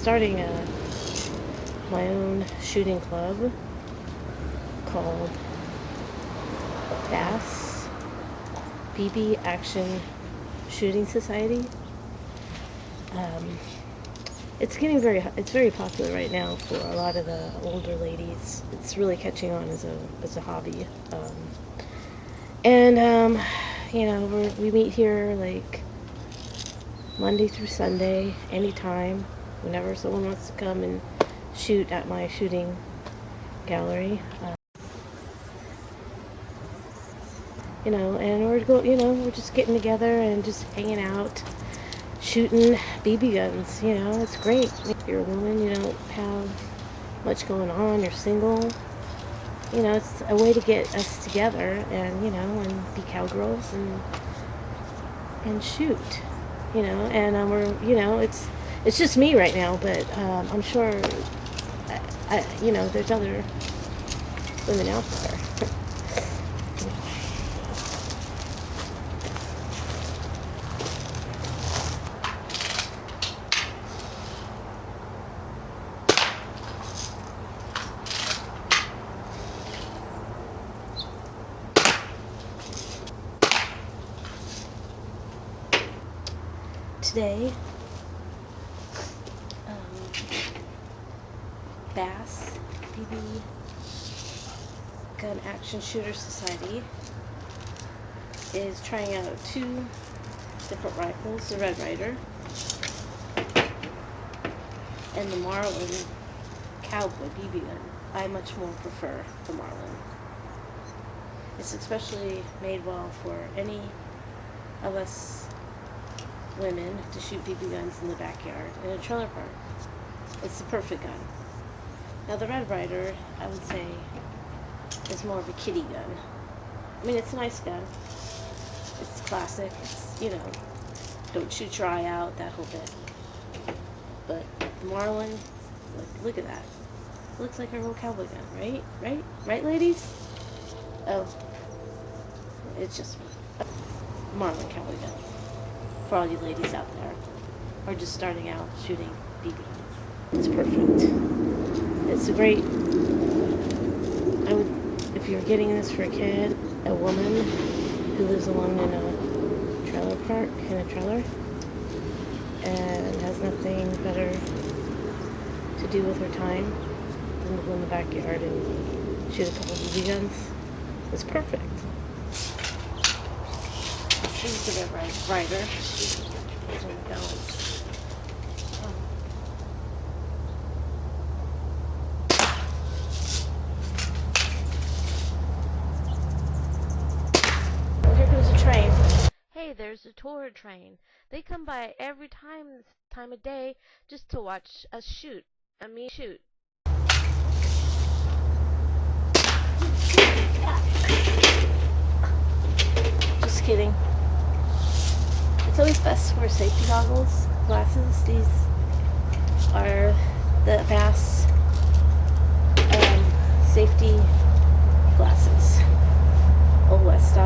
starting my own shooting club called Bass BB Action Shooting Society. It's very popular right now for a lot of the older ladies. It's really catching on as a hobby. We meet here like Monday through Sunday, anytime, whenever someone wants to come and shoot at my shooting gallery. And we're just getting together and just hanging out, shooting BB guns. It's great. If you're a woman, you don't have much going on, you're single. It's a way to get us together and be cowgirls and shoot. It's just me right now, but I'm sure there's other women out there. Today, Bass BB Gun Action Shooter Society is trying out 2 different rifles, the Red Ryder and the Marlin Cowboy BB gun. I much more prefer the Marlin. It's especially made well for any of us women to shoot BB guns in the backyard in a trailer park. It's the perfect gun. Now the Red Ryder, I would say, is more of a kiddie gun. I mean, it's a nice gun. It's classic. It's, don't shoot your eye out, that whole bit. But the Marlin, look at that. It looks like a real cowboy gun, right? Right, ladies? Oh, it's just a Marlin cowboy gun. For all you ladies out there, or just starting out shooting BB guns. It's perfect. It's a great, if you're getting this for a kid, a woman who lives alone in a trailer park, in a trailer, and has nothing better to do with her time than to go in the backyard and shoot a couple BB guns, it's perfect. She's the Red Ryder. She's doing balance. Oh, here goes a train. Hey, there's a tour train. They come by every time of day just to watch us shoot. Shoot. Just kidding. It's always best to wear safety goggles, glasses. These are the Bass safety glasses. Old West style.